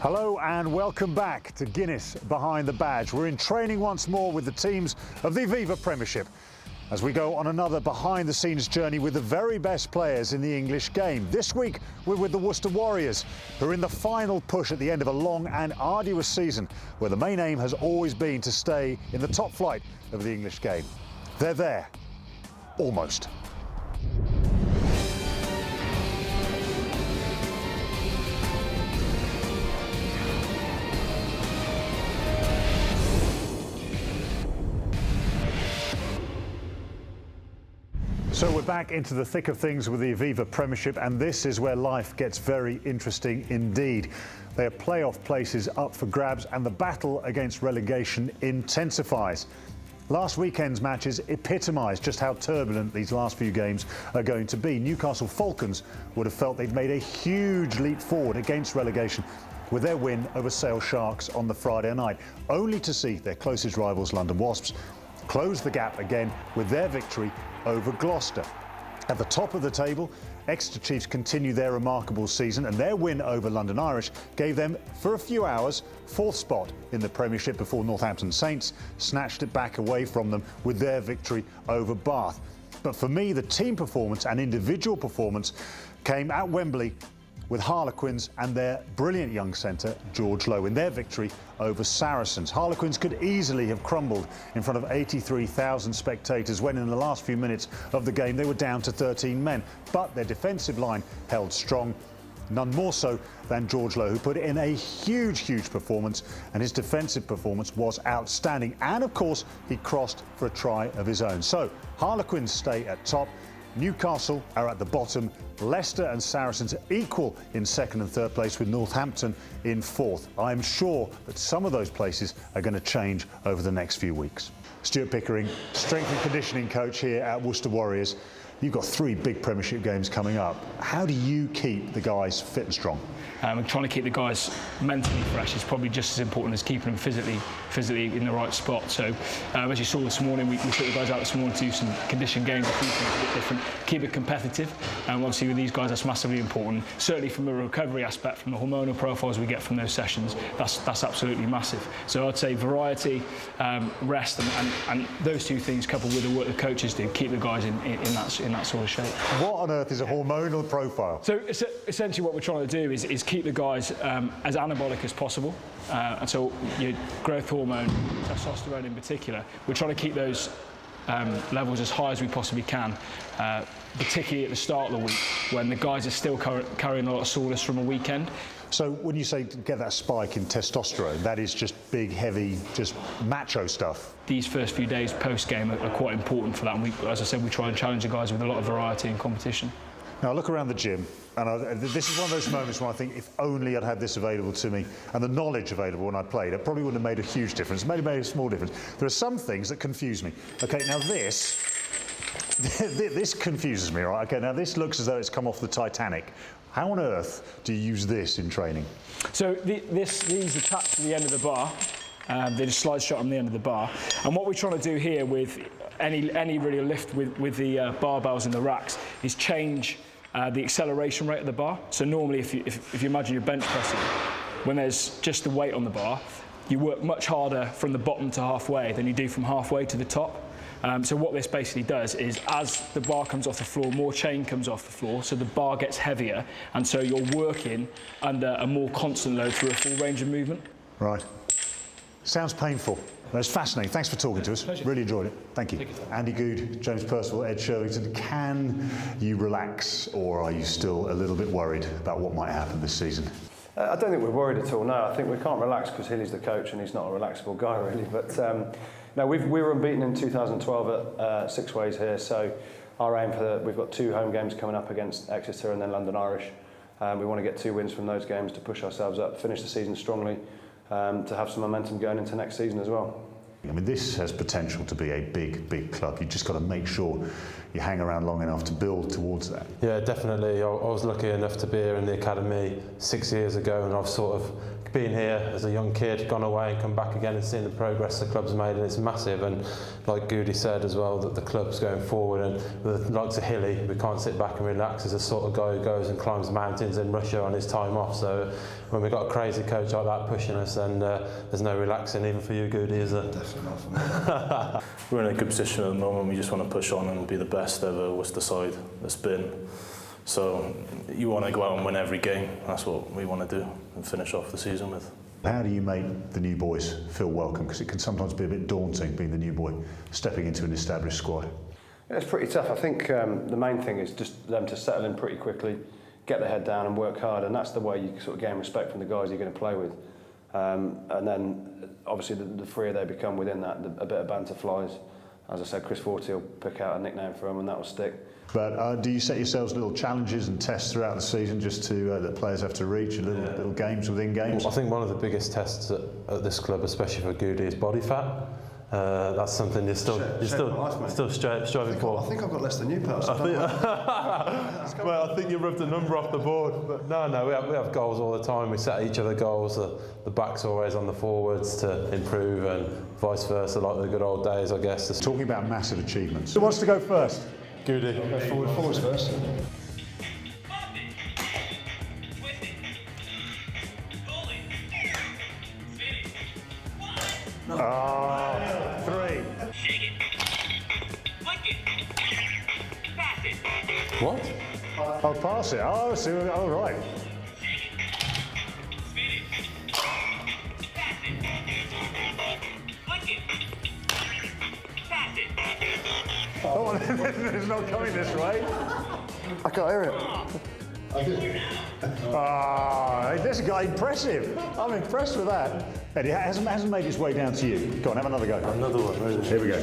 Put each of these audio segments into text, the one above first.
Hello and welcome back to Guinness Behind the Badge. We're in training once more with the teams of the Aviva Premiership as we go on another behind-the-scenes journey with the very best players in the English game. This week we're with the Worcester Warriors, who are in the final push at the end of a long and arduous season where the main aim has always been to stay in the top flight of the English game. They're there, almost. So we're back into the thick of things with the Aviva Premiership, and this is where life gets very interesting indeed. Their playoff places up for grabs and the battle against relegation intensifies. Last weekend's matches epitomised just how turbulent these last few games are going to be. Newcastle Falcons would have felt they'd made a huge leap forward against relegation with their win over Sale Sharks on the Friday night, only to see their closest rivals London Wasps close the gap again with their victory over Gloucester. At the top of the table, Exeter Chiefs continue their remarkable season, and their win over London Irish gave them, for a few hours, fourth spot in the Premiership before Northampton Saints snatched it back away from them with their victory over Bath. But for me, the team performance and individual performance came at Wembley with Harlequins and their brilliant young centre, George Lowe, in their victory over Saracens. Harlequins could easily have crumbled in front of 83,000 spectators when in the last few minutes of the game they were down to 13 men. But their defensive line held strong, none more so than George Lowe, who put in a huge performance, and his defensive performance was outstanding. And of course, he crossed for a try of his own. So Harlequins stay at top. Newcastle are at the bottom. Leicester and Saracens are equal in second and third place, with Northampton in fourth. I'm sure that some of those places are going to change over the next few weeks. Stuart Pickering, strength and conditioning coach here at Worcester Warriors. You've got 3 big Premiership games coming up. How do you keep the guys fit and strong? And trying to keep the guys mentally fresh is probably just as important as keeping them physically in the right spot. So as you saw this morning, we took the guys out this morning to do some condition games, a few things a bit different, keep it competitive. And obviously with these guys, that's massively important. Certainly from a recovery aspect, from the hormonal profiles we get from those sessions, that's absolutely massive. So I'd say variety, rest, and those 2 things coupled with the work the coaches do, keep the guys in that sort of shape. What on earth is a hormonal profile? So essentially what we're trying to do is keep the guys as anabolic as possible. And so your growth hormone, testosterone in particular, we're trying to keep those levels as high as we possibly can, particularly at the start of the week when the guys are still carrying a lot of soreness from a weekend. So when you say get that spike in testosterone, that is just big, heavy, just macho stuff? These first few days post-game are quite important for that, and as I said, we try and challenge the guys with a lot of variety and competition. Now I look around the gym, and this is one of those moments when I think if only I'd had this available to me and the knowledge available when I played, it probably wouldn't have made a huge difference. It may have made a small difference. There are some things that confuse me. Okay, now this confuses me, right? Okay, now this looks as though it's come off the Titanic. How on earth do you use this in training? So these attach to the end of the bar. They just slide shut on the end of the bar. And what we're trying to do here with any really lift with the barbells and the racks is change the acceleration rate of the bar. So normally if you imagine you're bench pressing, when there's just the weight on the bar, you work much harder from the bottom to halfway than you do from halfway to the top. So what this basically does is, as the bar comes off the floor, more chain comes off the floor, so the bar gets heavier, and so you're working under a more constant load through a full range of movement. Right. Sounds painful. That's fascinating. Thanks for talking to us. Pleasure. Really enjoyed it. Thank you. Andy Good, James Percival, Ed Shervington. Can you relax, or are you still a little bit worried about what might happen this season? I don't think we're worried at all, no. I think we can't relax because Hilly's the coach and he's not a relaxable guy, really. But no, we were unbeaten in 2012 at 6 ways here, so our aim we've got 2 home games coming up against Exeter and then London Irish. We want to get 2 wins from those games to push ourselves up, finish the season strongly, to have some momentum going into next season as well. I mean, this has potential to be a big club. You've just got to make sure you hang around long enough to build towards that. Yeah, definitely. I was lucky enough to be here in the academy 6 years ago, and I've sort of being here as a young kid, gone away and come back again and seeing the progress the club's made, and it's massive. And like Goody said as well, that the club's going forward, and with the likes of Hilly, we can't sit back and relax. As a sort of guy who goes and climbs mountains in Russia on his time off. So when we've got a crazy coach like that pushing us, then there's no relaxing even for you, Goody, is there? Definitely not for me. We're in a good position at the moment. We just want to push on and be the best ever Worcester side that's been. So you want to go out and win every game. That's what we want to do and finish off the season with. How do you make the new boys feel welcome? Because it can sometimes be a bit daunting being the new boy stepping into an established squad. Yeah, it's pretty tough. I think the main thing is just them to settle in pretty quickly, get their head down and work hard, and that's the way you sort of gain respect from the guys you're going to play with. And then obviously the freer they become within that, a bit of banter flies. As I said, Chris Forty will pick out a nickname for him and that will stick. But do you set yourselves little challenges and tests throughout the season just to that players have to reach, little games within games? I think one of the biggest tests at this club, especially for Goody, is body fat. That's something you're still striving for. I think I've got less than you, perhaps. Well, I think you rubbed a number off the board, but no, we have goals all the time. We set each other goals. The back's always on the forwards to improve, and vice versa, like the good old days, I guess. Talking about massive achievements. Who wants to go first? Goody. Forwards first. Oh, 3. What? I'll pass it. Oh, so, all right. Oh, it's not coming this way. I can't hear it. Ah, this guy impressive. I'm impressed with that. Eddie, hasn't made its way down to you. Go on, have another go. Another one, really. Here we go.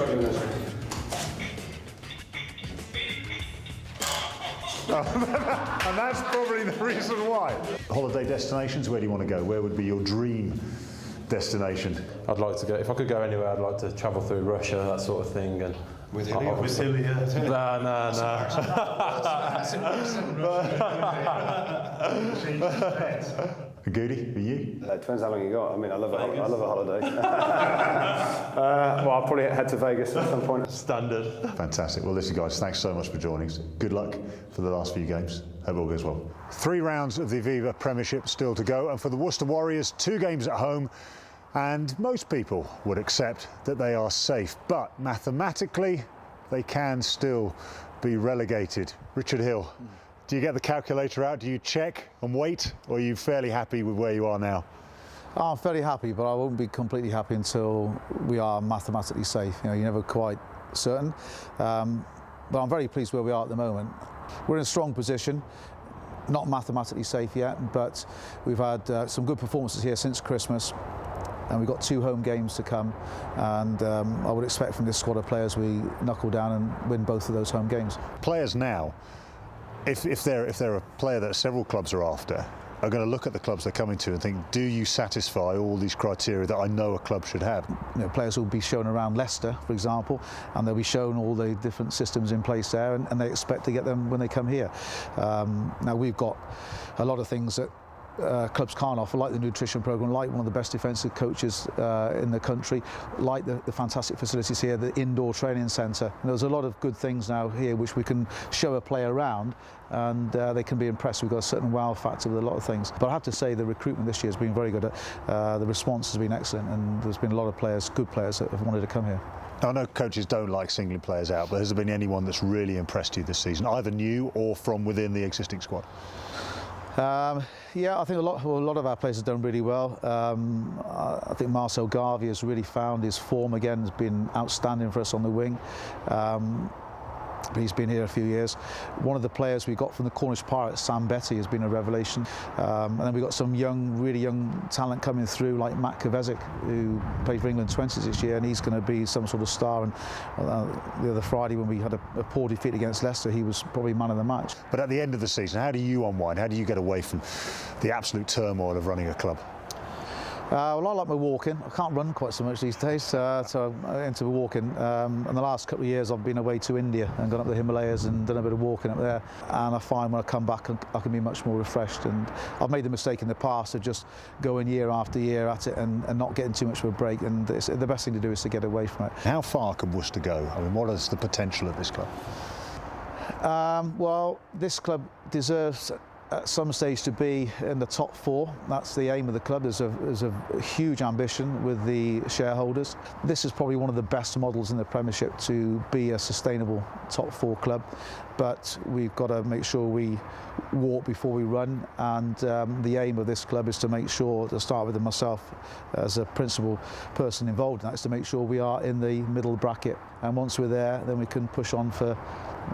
And that's probably the reason why. Holiday destinations, where do you want to go? Where would be your dream destination? I'd like to go, if I could go anywhere, I'd like to travel through Russia, that sort of thing. And With Hilly? With Hilly, yeah. No. Goody, for you? it depends how long you got. I mean, I love a holiday. Well, I'll probably head to Vegas at some point. Standard. Fantastic. Well, listen, guys, thanks so much for joining us. Good luck for the last few games. Hope it all goes well. 3 rounds of the Aviva Premiership still to go, and for the Worcester Warriors, 2 games at home. And most people would accept that they are safe, but mathematically, they can still be relegated. Richard Hill, do you get the calculator out? Do you check and wait, or are you fairly happy with where you are now? I'm fairly happy, but I won't be completely happy until we are mathematically safe. You know, you're never quite certain. But I'm very pleased where we are at the moment. We're in a strong position. Not mathematically safe yet, but we've had some good performances here since Christmas. And we've got 2 home games to come, and I would expect from this squad of players we knuckle down and win both of those home games. Players now, if they're a player that several clubs are after, are going to look at the clubs they're coming to and think, do you satisfy all these criteria that I know a club should have? You know, players will be shown around Leicester, for example, and they'll be shown all the different systems in place there, and they expect to get them when they come here. Now we've got a lot of things that clubs can't offer, like the nutrition program, like one of the best defensive coaches in the country, like the fantastic facilities here, the indoor training centre. There's a lot of good things now here which we can show a player around, and they can be impressed. We've got a certain wow factor with a lot of things. But I have to say the recruitment this year has been very good. The response has been excellent, and there's been a lot of players, good players, that have wanted to come here. I know coaches don't like singling players out, but has there been anyone that's really impressed you this season, either new or from within the existing squad? Yeah, I think a lot of our players have done really well. I think Marcel Garvey has really found his form again, has been outstanding for us on the wing. He's been here a few years. One of the players we got from the Cornish Pirates, Sam Betty, has been a revelation. And then we've got some really young talent coming through, like Matt Kovacic, who played for England 20s this year, and he's going to be some sort of star. And the other Friday, when we had a poor defeat against Leicester, he was probably man of the match. But at the end of the season, how do you unwind? How do you get away from the absolute turmoil of running a club? Well, I like my walking. I can't run quite so much these days, so I'm into walking. In the last couple of years, I've been away to India and gone up the Himalayas and done a bit of walking up there. And I find when I come back, I can be much more refreshed. And I've made the mistake in the past of just going year after year at it and not getting too much of a break. And the best thing to do is to get away from it. How far can Worcester go? I mean, what is the potential of this club? Well, this club deserves at some stage to be in the top 4. That's the aim of the club. There's a huge ambition with the shareholders. This is probably one of the best models in the Premiership to be a sustainable top 4 club, but we've got to make sure we walk before we run, and the aim of this club is to make sure, to start with myself as a principal person involved in that, is to make sure we are in the middle bracket, and once we're there then we can push on for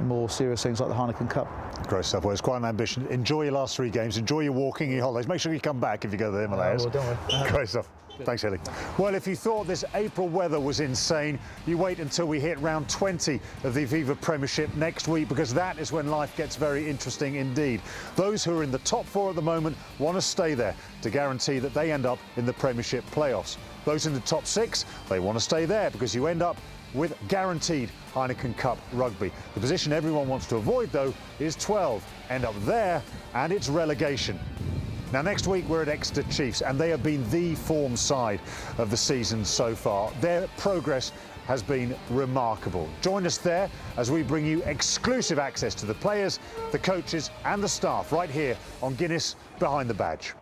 more serious things like the Heineken Cup. Great stuff. Well, it's quite an ambition. Enjoy your last 3 games. Enjoy your walking, your holidays. Make sure you come back if you go to the Himalayas. Well, don't we? Great stuff. Thanks, Hilly. Well, if you thought this April weather was insane, you wait until we hit round 20 of the Aviva Premiership next week, because that is when life gets very interesting indeed. Those who are in the top 4 at the moment want to stay there to guarantee that they end up in the Premiership playoffs. Those in the top 6, they want to stay there because you end up with guaranteed Heineken Cup rugby. The position everyone wants to avoid, though, is 12. End up there, and it's relegation. Now, next week we're at Exeter Chiefs, and they have been the form side of the season so far. Their progress has been remarkable. Join us there as we bring you exclusive access to the players, the coaches and the staff right here on Guinness Behind the Badge.